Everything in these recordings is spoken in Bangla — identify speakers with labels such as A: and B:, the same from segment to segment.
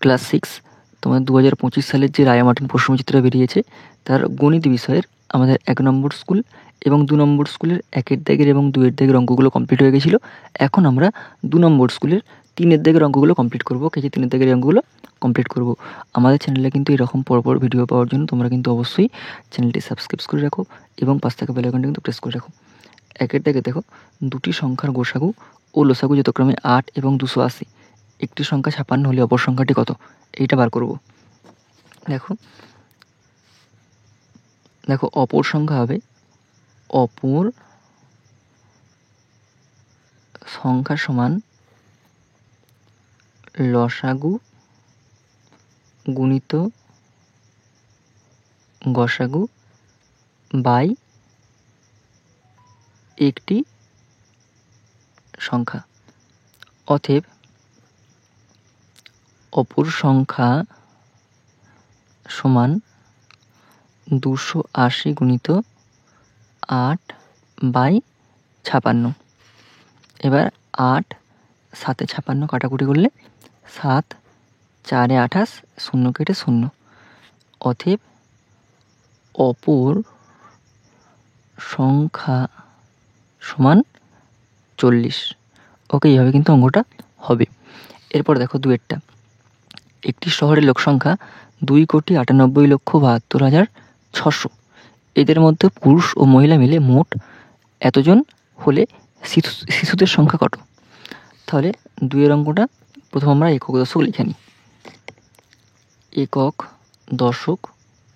A: ক্লাস 6 তোমাদের 2025 সালের যে রায় মার্টিন প্রশ্নচিত্র বেরিয়েছে তার গণিত বিষয়ের আমাদের 1 নম্বর স্কুল এবং 2 নম্বর স্কুলের 1-এর দাগের এবং 2-এর দাগের অঙ্কগুলো কমপ্লিট হয়ে গেছিলো। এখন আমরা 2 নম্বর স্কুলের 3-এর দাগের অঙ্কগুলো কমপ্লিট করবো। কেজি 3-এর দাগের অঙ্কগুলো কমপ্লিট করবো। আমাদের চ্যানেলে কিন্তু এরকম পরপর ভিডিও পাওয়ার জন্য তোমরা কিন্তু অবশ্যই চ্যানেলটি সাবস্ক্রাইব করে রাখো এবং পাশ থাকা বেল আইকনটি কিন্তু প্রেস করে রাখো। 1-এর দাগে দেখো, দুটি সংখ্যার গোসাগু ও লসাগু যথাক্রমে 8 এবং 280। একটি সংখ্যা 56 হলে অপর সংখ্যাটি কত, এইটা বার করব। দেখো অপর সংখ্যা হবে, অপর সংখ্যা সমান লসাগু গুণিত গসাগু বাই একটি সংখ্যা। অতএব অপর সংখ্যা সমান 280 গুণিত 8 বাই 56। এবার 8 7-এ 56 কাটাকুটি করলে 7 4-এ 28, 0 কেটে 0। অতএব অপর সংখ্যা সমান 40। ওকে, এইভাবে কিন্তু অঙ্কটা হবে। এরপর দেখো 2-এরটা, একটি শহরের লোক সংখ্যা 2,98,72,600। এদের মধ্যে পুরুষ ও মহিলা মিলে মোট এতজন হলে শিশুদের সংখ্যা কত? তাহলে 2-এর অঙ্কটা প্রথম আমরা একক দশক লিখে নিই। একক, দশক,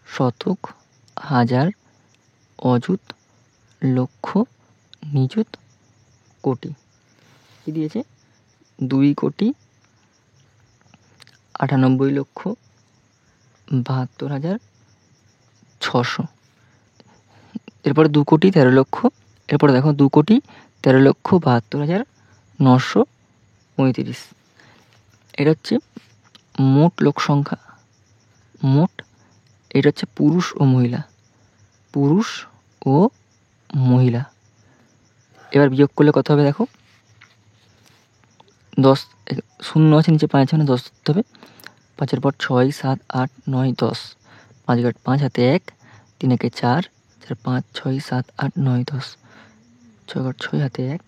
A: শতক, হাজার, অযুত, লক্ষ, নিযুত, কোটি। কি দিয়েছে? 2,98,72,600। এরপরে 2,13,00,000। এরপরে দেখো 2,13,72,935। এটা হচ্ছে মোট লোক সংখ্যা, মোট। এটা হচ্ছে পুরুষ ও মহিলা, পুরুষ ও মহিলা। এবার বিয়োগ করলে কত হবে দেখো, 10 শূন্য আছে নিচে, 5 আছে মানে 10 ধরতে হবে। 5-এর পর 6 7 8 9 10, 5 ঘাট 5 হাতে 1, 3 একে 4, 4 5 6 7 8 9 10, 6 ঘাট 6 হাতে 1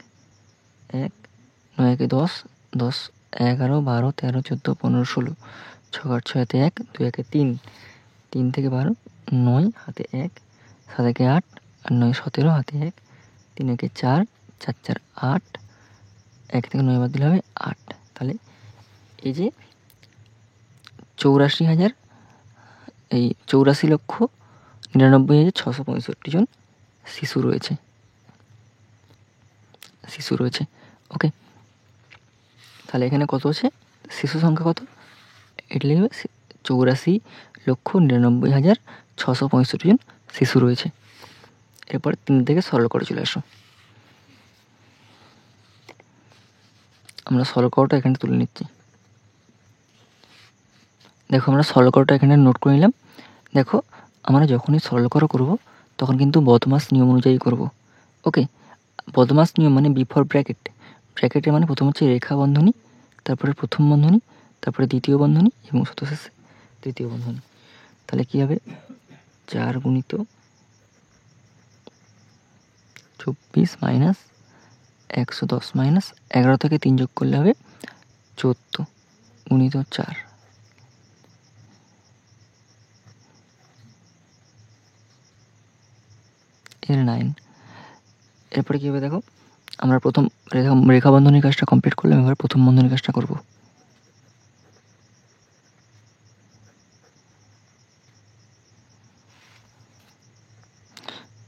A: 1, 9 একে 10 10, 11 12 13 14 15 16, 6 ঘাট 6 হাতে 1, 2 একে 3, 3 থেকে 12, 9 হাতে 1, 7 একে 8 আর 9 17 হাতে 1, 3 একে 4, 4 4 8, 1 থেকে 9 বাদ দিলে হবে 8। তাহলে এই যে 84,000, এই 84,99,665 জন শিশু রয়েছে। ওকে, তাহলে এখানে কত আছে শিশু সংখ্যা কত, এটা লিখবে 84,99,665 জন শিশু রয়েছে। এরপর 3 থেকে সরল করে চলে আসো। আমরা সরল করাটা এখানে তুলে নিচ্ছি। দেখো আমরা সরল করাটা এখানে নোট করে নিলাম। দেখো আমরা যখনই সরল করা করবো তখন কিন্তু বদমাস নিয়ম অনুযায়ী করব। ওকে, বদমাস নিয়ম মানে বিফোর ব্র্যাকেট। ব্র্যাকেটের মানে প্রথম হচ্ছে রেখা বন্ধনী, তারপরে প্রথম বন্ধনী, তারপরে দ্বিতীয় বন্ধনী এবং শেষে তৃতীয় বন্ধনী। তাহলে কী হবে, 4 গুণিত 24 মাইনাস 110 মাইনাস 11 থেকে 3 যোগ করলে হবে 14 গুণিত 4। এর 9। এরপরে কী হবে দেখো, আমরা প্রথম রেখা বন্ধনীর কাজটা কমপ্লিট করলাম, এবার প্রথম বন্ধনীর কাজটা করব।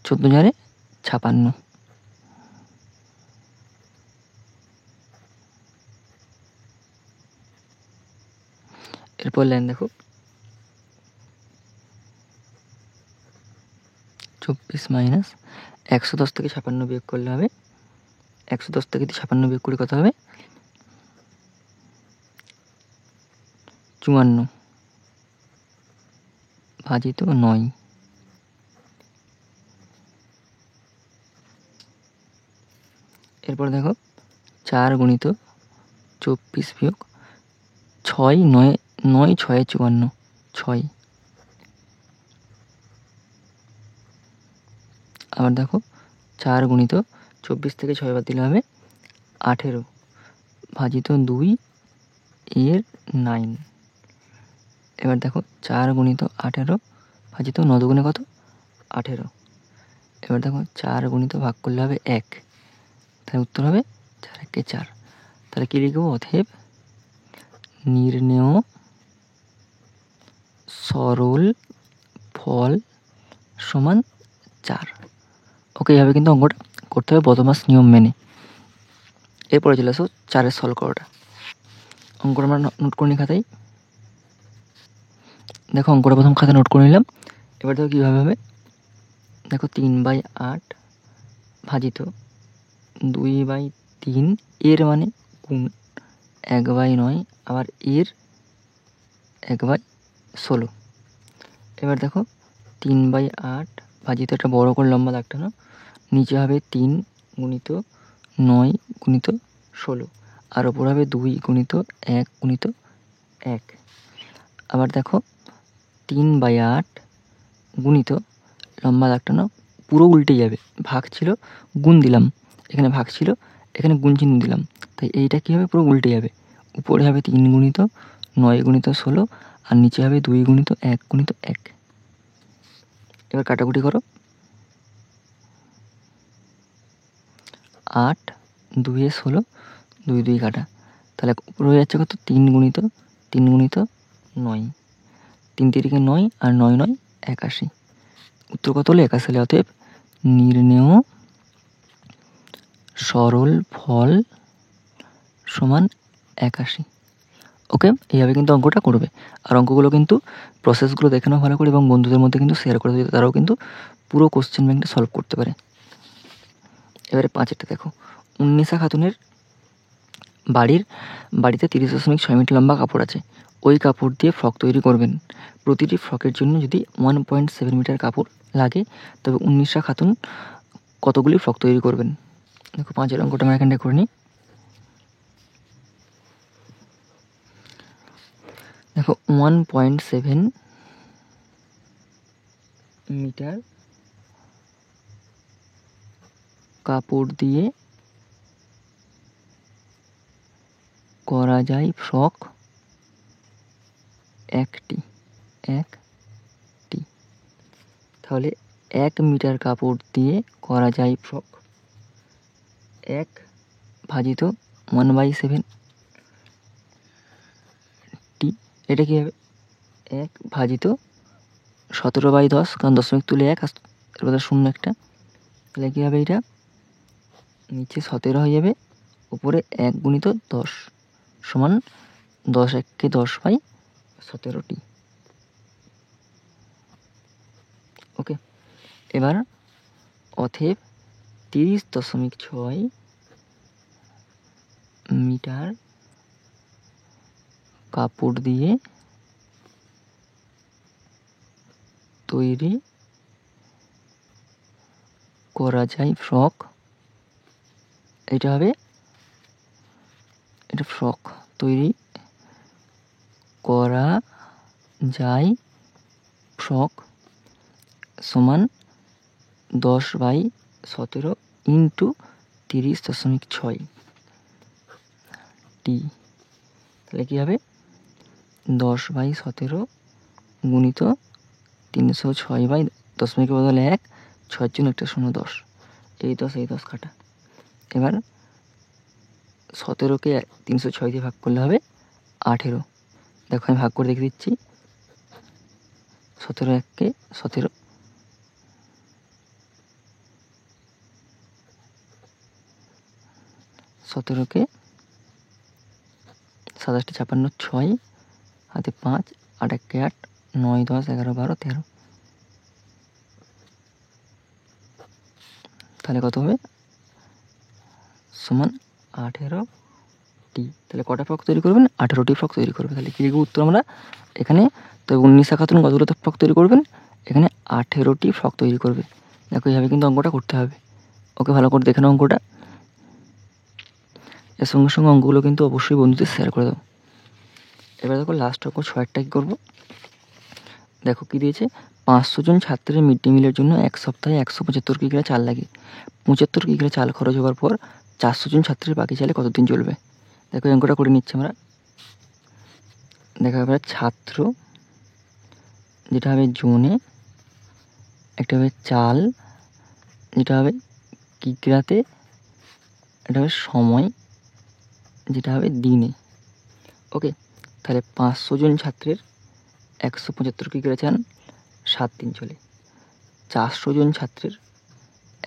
A: চোদ্দ 56। এরপর লাইন দেখো, 24 মাইনাস 110 থেকে 56 বিয়োগ করলে হবে, 110 থেকে 56 বিয়োগ করে কত হবে, 54 ভাজিত 9। এরপর দেখো 4 গুণিত 24 বিয়োগ 6 9 9 6 54 6। আবার দেখো 4 গুণিত 24 থেকে 6 বাদ দিলে হবে 18 ভাজিত 2 এর 9। এবার দেখো 4 গুণিত 18 ভাজিত 9 দুগুণে কত 18। এবার দেখো 4 গুণিত ভাগ করলে হবে 1, তাহলে উত্তর হবে 4 1 4। তাহলে কি লিখবো? অতএব নির্ণেয় সরল ফল সমান 4। ওকে, এইভাবে কিন্তু অঙ্কটা করতে হবে বদমাস নিয়ম মেনে। এরপরে চলে আসো 4-এর সলভ করাটা। অঙ্কটা আমরা নোট করে নিই খাতায়। দেখো অঙ্কটা প্রথম খাতায় নোট করে নিলাম। এবার দেখো কীভাবে হবে। দেখো 3/8 ভাজিত 2/3 এর মানে গুণ 1/9 আবার এর 1/16। এবার দেখো 3/8 ভাজিত একটা বড় করে লম্বা দাগ টানো, নিচে হবে 3 গুণিত 9 গুণিত 16 আর ওপর হবে 2 গুণিত 1 গুণিত 1। আবার দেখো 3/8 গুণিত লম্বা দাগ টানো, পুরো উল্টে যাবে। ভাগ ছিল গুণ দিলাম, এখানে ভাগ ছিল এখানে গুণ চিহ্ন দিলাম, তাই এইটা কী হবে? পুরো উল্টে যাবে। উপরে হবে 3 গুণিত 9 গুণিত 16 আর নিচে হবে 2 গুণিত 1 গুণিত 1। এবার কাটাকুটি করো। 8 2 এ 16 2 2 কাটা, তাহলে উপরে হয়ে যাচ্ছে কত? 3 গুণিত 9, 3 3 9 আর 9 9 81। উত্তর কত হলো? 81। অতএব নির্ণেয় সরল ফল সমান 81। ওকে, এইভাবে কিন্তু অঙ্কটা করবে। আর অঙ্কগুলো কিন্তু প্রসেসগুলো দেখে নাও ভালো করে এবং বন্ধুদের মধ্যে কিন্তু শেয়ার করে দিতে, তারাও কিন্তু পুরো কোশ্চেন ব্যাংকটা সলভ করতে পারে। এবারে 5-এরটা দেখো। উন্নিশা খাতুনের বাড়িতে 30.6 মিটার লম্বা কাপড় আছে। ওই কাপড় দিয়ে ফ্রক তৈরি করবেন। প্রতিটি ফ্রকের জন্য যদি 1.7 মিটার কাপড় লাগে, তবে উন্নিশা খাতুন কতগুলি ফ্রক তৈরি করবেন? দেখো 5-এর অঙ্কটা আমরা এখানটা করে নিই। দেখো 1.7 মিটার কাপড় দিয়ে করা যায় ফ্রক একটি। তাহলে 1 মিটার কাপড় দিয়ে করা যায় ফ্রক 1 ভাজিত 1/7 টি। এটা কী হবে? 1 ভাজিত 17/10, কারণ দশমিক তুলে 1 আর এর মধ্যে 0 একটা, তাহলে কী হবে? এটা নিচে 17 হয়ে যাবে, উপরে 1 গুণিত 10 সমান 10 1 10/17টি। ওকে, এবার অতএব 30.6 মিটার কাপড় দিয়ে তৈরি করা যায় ফ্রক। এটা হবে, এটা ফ্রক তৈরি করা যায় ফ্রক সমান 10/17 ইন্টু 30.6 টি। তাহলে কী হবে? 10/17 গুণিত 306 দশমিকের বদলে 1, 6 জন্য একটা 0 10, এই 10 কাটা। এবার 17কে 306 দিয়ে ভাগ করলে হবে 18। দেখো আমি ভাগ করে দেখে দিচ্ছি। 17 1 17, 17কে 27 56 6 হাতে 5 8 1 8 9 10 11 12 13। তাহলে কত হবে? সমান 18টি। তাহলে কটা ফ্রক তৈরি করবেন? 18টি ফ্রক তৈরি করবে। তাহলে কী লিখব উত্তর আমরা এখানে? তো উন্নিশা খাতুন কতগুলো ফ্রক তৈরি করবেন? এখানে 18টি ফ্রক তৈরি করবে। দেখো এইভাবে কিন্তু অঙ্কটা করতে হবে। ওকে, ভালো করে দেখে নাও অঙ্কটা। এর সঙ্গে সঙ্গে অঙ্কগুলো কিন্তু অবশ্যই বন্ধুদের শেয়ার করে দাও। এবার দেখো লাস্ট অঙ্ক 6টা কী করবো, দেখো কী দিয়েছে, 500 জন ছাত্রের মিড ডে মিলের জন্য এক সপ্তাহে 175 কিগ্রা চাল লাগে। 75 কিগ্রা চাল খরচ হওয়ার পর 400 জন ছাত্রের বাকি চালে কতদিন চলবে। দেখো অঙ্কটা করে নিচ্ছি আমরা। দেখো এবার ছাত্র, যেটা হবে জোনে, একটা হবে চাল, যেটা হবে কিগ্রাতে, এটা হবে সময়, যেটা হবে দিনে। ওকে, তাহলে 500 জন ছাত্রের 175 কিগ্রা চাল 7 দিন চলে। 400 জন ছাত্রের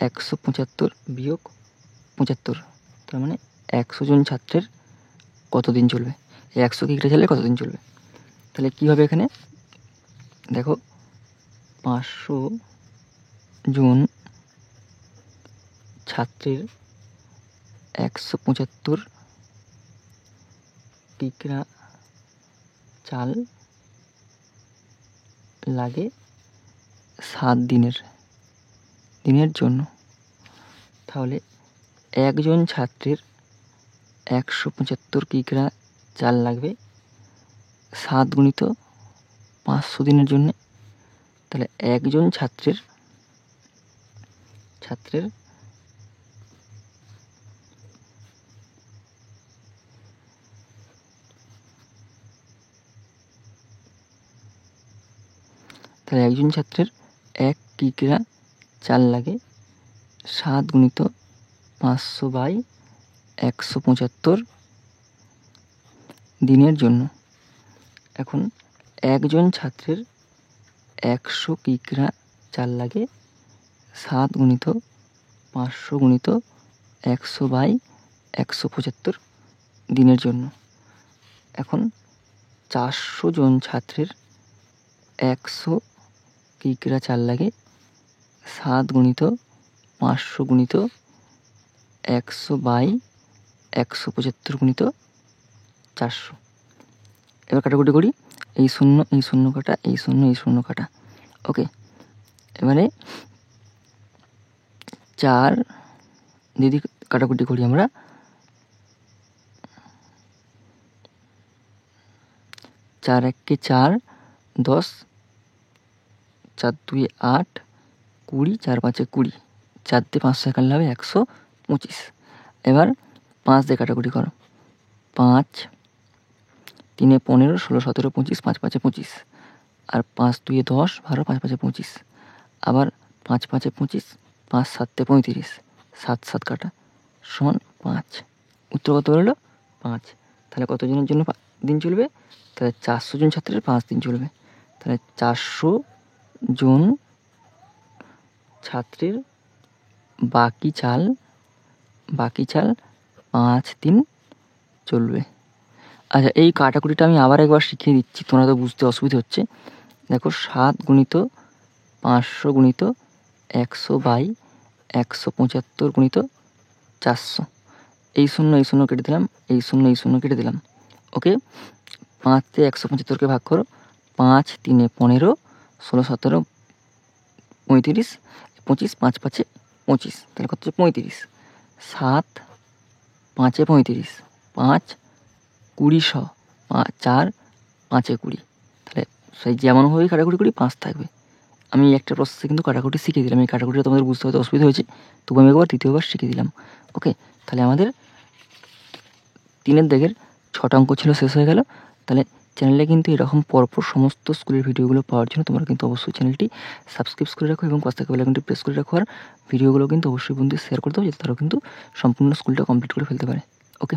A: 175 বিয়োগ 75, তার মানে 100 জন ছাত্রের কতদিন চলবে, এই 100 কিগ্রা চালে কতদিন চলবে। তাহলে কী হবে এখানে, দেখো 500 জন ছাত্রের 175 কিগ্রা চাল লাগে 7 দিনের জন্য। তাহলে একজন ছাত্রের 175 কিগ্রা চাল লাগবে 7 গুণিত 500 দিনের জন্যে। তাহলে একজন ছাত্রের তাহলে একজন ছাত্রের 1 কিগ্রা চাল লাগে 7 গুণিত 500 বাই 175 দিনের জন্য। এখন একজন ছাত্রের 100 কিগ্রা চাল লাগে 7 গুণিত 500 গুণিত 100 বাই 175 দিনের জন্য। এখন 400 জন ছাত্রের 100 কিগ্রা চাল লাগে 7 গুণিত 500 গুণিত 100 বাই 175 গুণিত 400। এবার কাটাকুটি করি, এই শূন্য কাটা, এই শূন্য কাটা। ওকে, এবারে 4 যদি কাটাকুটি করি আমরা, 4 1 4, 10, 4 2 8, 20, 4 5 20, 4 দিয়ে 500 কাটলে হবে 125। এবার 5 দিয়ে কাটাকুটি করো, 5 3 15, 16 17 25, 5 5 25, আর 5 2 10, 12, 5 5 25, আবার 5 5 25, 5 7 35, 7 7 কাটা সমান 5। উত্তর কত হলো 5। তাহলে কতজনের জন্য দিন চলবে, তাহলে 400 জন ছাত্রের 5 দিন চলবে। তাহলে 400 জন ছাত্রের বাকি চাল 5 দিন চলবে। আচ্ছা, এই কাটাকুটিটা আমি আবার একবার শিখিয়ে দিচ্ছি, তোমরা তো বুঝতে অসুবিধা হচ্ছে। দেখো 7 গুণিত 500 গুণিত 100 বাই 175 গুণিত 400, এই শূন্য কেটে দিলাম, এই শূন্য কেটে দিলাম। ওকে, 5 দিয়ে 175কে ভাগ করো, 5 3 15, 16 17 35, 25, 5 5 25, তাহলে কত হচ্ছে 35। 7 5 35, 5 20, 4 5 20, তাহলে সেই যেমনভাবেই কাটাকুটি করি 5 থাকবে। আমি একটা প্রসেসে কিন্তু কাটাকুটি শিখিয়ে দিলাম, এই কাটাকুটিটা তোমাদের বুঝতে হয়তো অসুবিধা হয়েছে, তবু আমি একবার দ্বিতীয়বার শিখিয়ে দিলাম। ওকে, তাহলে আমাদের 3 দাগের 6টা অঙ্ক ছিল, শেষ হয়ে গেল। তাহলে চ্যানেলে কিন্তু এরকম পরপর সমস্ত স্কুলের ভিডিওগুলো পাওয়ার জন্য তোমরা কিন্তু অবশ্যই চ্যানেলটি সাবস্ক্রাইব করে রাখো এবং পাশে থাকা বেল আইকনটি প্রেস করে রাখো, আর ভিডিওগুলো কিন্তু অবশ্যই বন্ধুদের শেয়ার করে দাও, যাতে তারাও কিন্তু সম্পূর্ণ স্কুলটা কমপ্লিট করে ফেলতে পারে। ওকে।